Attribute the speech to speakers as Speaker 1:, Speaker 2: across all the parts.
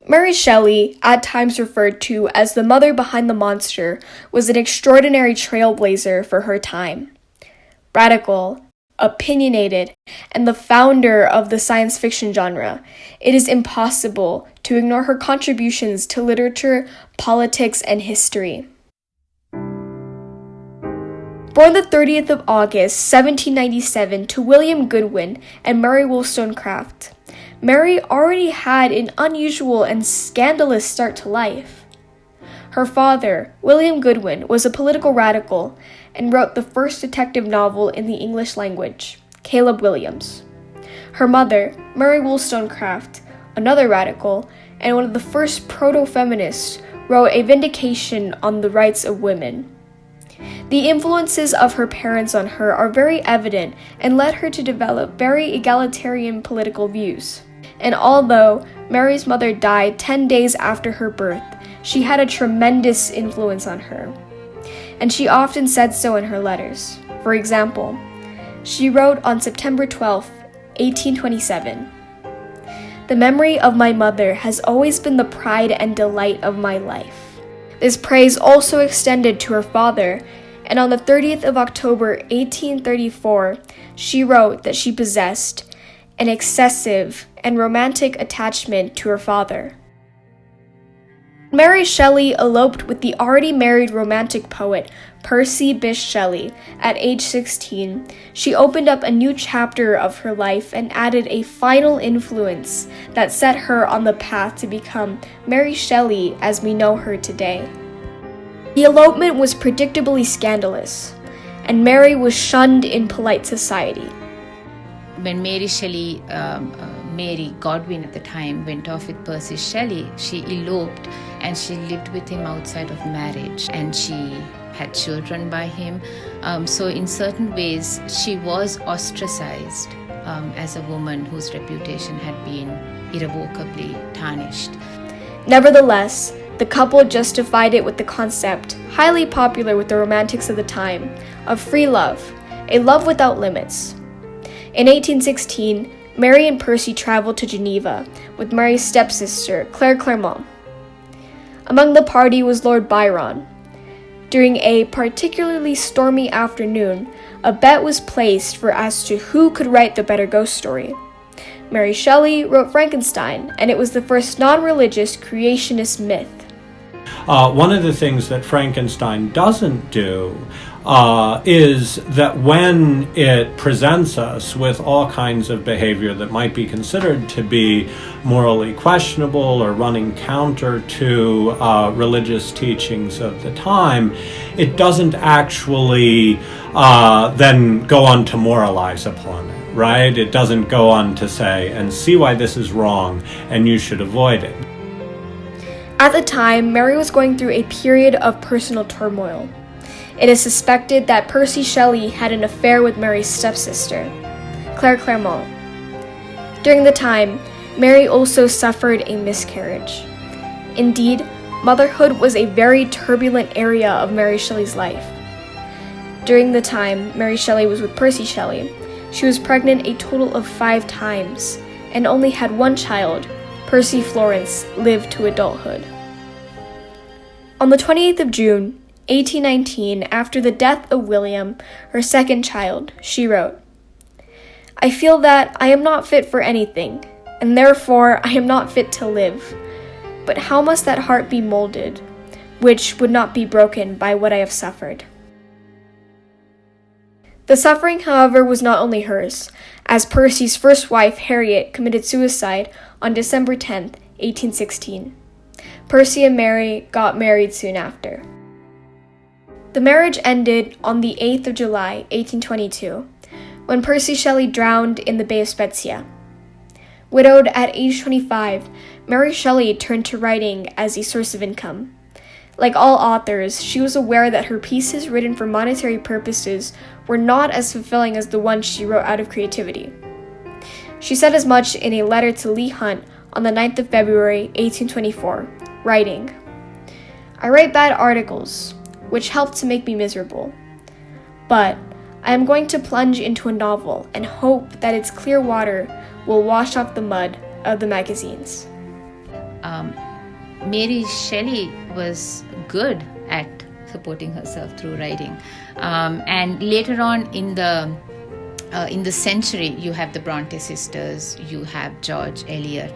Speaker 1: Mary Shelley, at times referred to as the mother behind the monster, was an extraordinary trailblazer for her time. Radical, opinionated, and the founder of the science fiction genre, it is impossible to ignore her contributions to literature, politics, and history. Born the 30th of August, 1797, to William Goodwin and Mary Wollstonecraft, Mary already had an unusual and scandalous start to life. Her father, William Goodwin, was a political radical and wrote the first detective novel in the English language, Caleb Williams. Her mother, Mary Wollstonecraft, another radical, and one of the first proto-feminists, wrote A Vindication on the Rights of Women. The influences of her parents on her are very evident and led her to develop very egalitarian political views. And although Mary's mother died 10 days after her birth, she had a tremendous influence on her. And she often said so in her letters. For example, she wrote on September 12, 1827, "The memory of my mother has always been the pride and delight of my life." This praise also extended to her father, and on the 30th of October, 1834, she wrote that she possessed an excessive and romantic attachment to her father. Mary Shelley eloped with the already married romantic poet Percy Bysshe Shelley at age 16. She opened up a new chapter of her life and added a final influence that set her on the path to become Mary Shelley as we know her today. The elopement was predictably scandalous, and Mary was shunned in polite society.
Speaker 2: When Mary Shelley, Mary Godwin at the time, went off with Percy Shelley, she eloped and she lived with him outside of marriage, and she had children by him. So in certain ways, she was ostracized as a woman whose reputation had been irrevocably tarnished.
Speaker 1: Nevertheless, the couple justified it with the concept, highly popular with the romantics of the time, of free love, a love without limits. In 1816, Mary and Percy traveled to Geneva with Mary's stepsister, Claire Clermont. Among the party was Lord Byron. During a particularly stormy afternoon, a bet was placed for as to who could write the better ghost story. Mary Shelley wrote Frankenstein, and it was the first non-religious creationist myth.
Speaker 3: One of the things that Frankenstein doesn't do is that when it presents us with all kinds of behavior that might be considered to be morally questionable or running counter to religious teachings of the time, it doesn't actually then go on to moralize upon it, right? It doesn't go on to say, and see why this is wrong and you should avoid it.
Speaker 1: At the time, Mary was going through a period of personal turmoil. It is suspected that Percy Shelley had an affair with Mary's stepsister, Claire Clermont. During the time, Mary also suffered a miscarriage. Indeed, motherhood was a very turbulent area of Mary Shelley's life. During the time Mary Shelley was with Percy Shelley, she was pregnant a total of 5 times and only had one child. Percy Florence lived to adulthood. On the 28th of June, 1819, after the death of William, her second child, she wrote, "I feel that I am not fit for anything, and therefore I am not fit to live. But how must that heart be molded, which would not be broken by what I have suffered?" The suffering, however, was not only hers, as Percy's first wife, Harriet, committed suicide on December 10, 1816. Percy and Mary got married soon after. The marriage ended on the 8th of July, 1822, when Percy Shelley drowned in the Bay of Spezia. Widowed at age 25, Mary Shelley turned to writing as a source of income. Like all authors, she was aware that her pieces written for monetary purposes were not as fulfilling as the ones she wrote out of creativity. She said as much in a letter to Leigh Hunt on the 9th of February, 1824, writing, "I write bad articles, which help to make me miserable. But I am going to plunge into a novel and hope that its clear water will wash off the mud of the magazines."
Speaker 2: Mary Shelley was good at supporting herself through writing. And later on in the century, you have the Bronte sisters, you have George Eliot,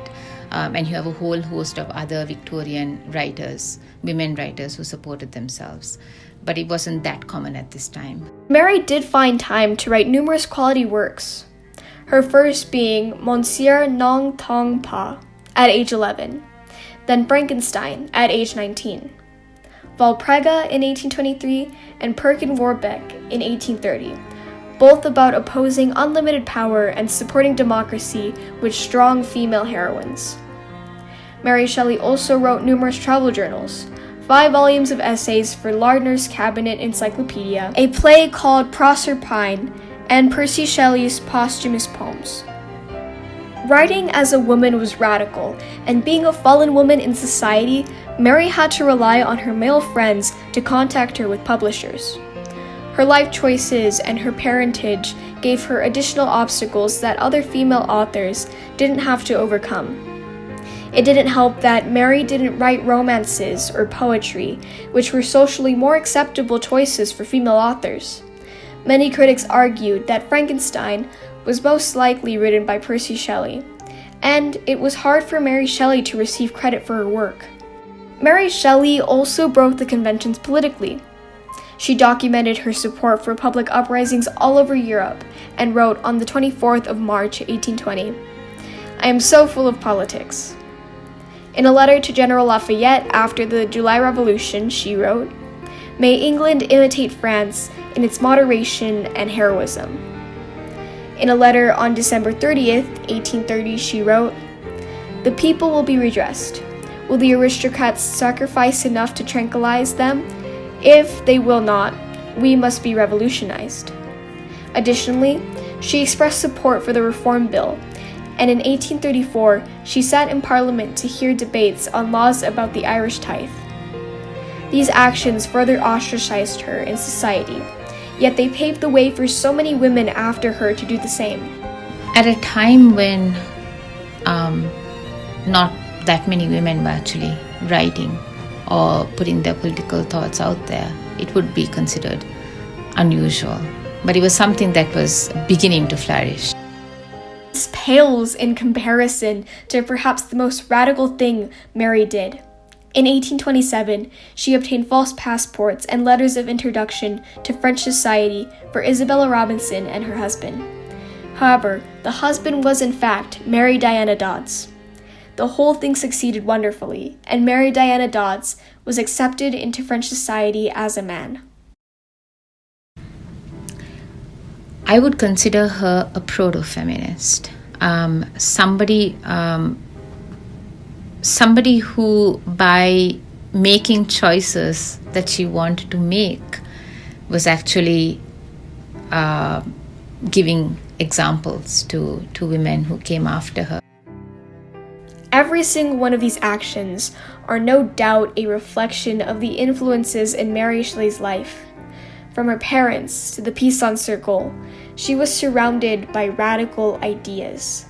Speaker 2: and you have a whole host of other Victorian writers, women writers who supported themselves. But it wasn't that common at this time.
Speaker 1: Mary did find time to write numerous quality works, her first being Monsieur Nong Tong Pa at age 11, then Frankenstein at age 19, Valprega in 1823, and Perkin Warbeck in 1830, both about opposing unlimited power and supporting democracy with strong female heroines. Mary Shelley also wrote numerous travel journals, 5 volumes of essays for Lardner's Cabinet Encyclopedia, a play called Proserpine, and Percy Shelley's posthumous poems. Writing as a woman was radical, and being a fallen woman in society, Mary had to rely on her male friends to contact her with publishers. Her life choices and her parentage gave her additional obstacles that other female authors didn't have to overcome. It didn't help that Mary didn't write romances or poetry, which were socially more acceptable choices for female authors. Many critics argued that Frankenstein was most likely written by Percy Shelley, and it was hard for Mary Shelley to receive credit for her work. Mary Shelley also broke the conventions politically. She documented her support for public uprisings all over Europe and wrote on the 24th of March, 1820, "I am so full of politics." In a letter to General Lafayette after the July Revolution, she wrote, "May England imitate France in its moderation and heroism." In a letter on December 30th, 1830, she wrote, "The people will be redressed. Will the aristocrats sacrifice enough to tranquilize them? If they will not, we must be revolutionized." Additionally, she expressed support for the Reform Bill, and in 1834, she sat in Parliament to hear debates on laws about the Irish tithe. These actions further ostracized her in society, yet they paved the way for so many women after her to do the same.
Speaker 2: At a time when not that many women were actually writing or putting their political thoughts out there, it would be considered unusual. But it was something that was beginning to flourish.
Speaker 1: This pales in comparison to perhaps the most radical thing Mary did. In 1827, she obtained false passports and letters of introduction to French society for Isabella Robinson and her husband. However, the husband was in fact Mary Diana Dodds. The whole thing succeeded wonderfully, and Mary Diana Dodds was accepted into French society as a man.
Speaker 2: I would consider her a proto-feminist, somebody who, by making choices that she wanted to make, was actually giving examples to women who came after her.
Speaker 1: Every single one of these actions are no doubt a reflection of the influences in Mary Shelley's life. From her parents to the Pisson Circle, she was surrounded by radical ideas.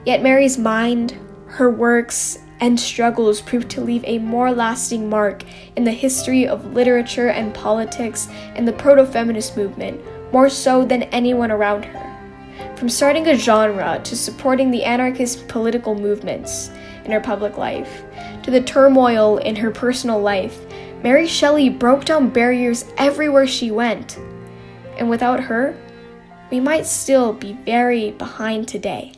Speaker 1: Yet Mary's mind, her works, and struggles proved to leave a more lasting mark in the history of literature and politics and the proto-feminist movement, more so than anyone around her. From starting a genre to supporting the anarchist political movements in her public life, to the turmoil in her personal life, Mary Shelley broke down barriers everywhere she went. And without her, we might still be very behind today.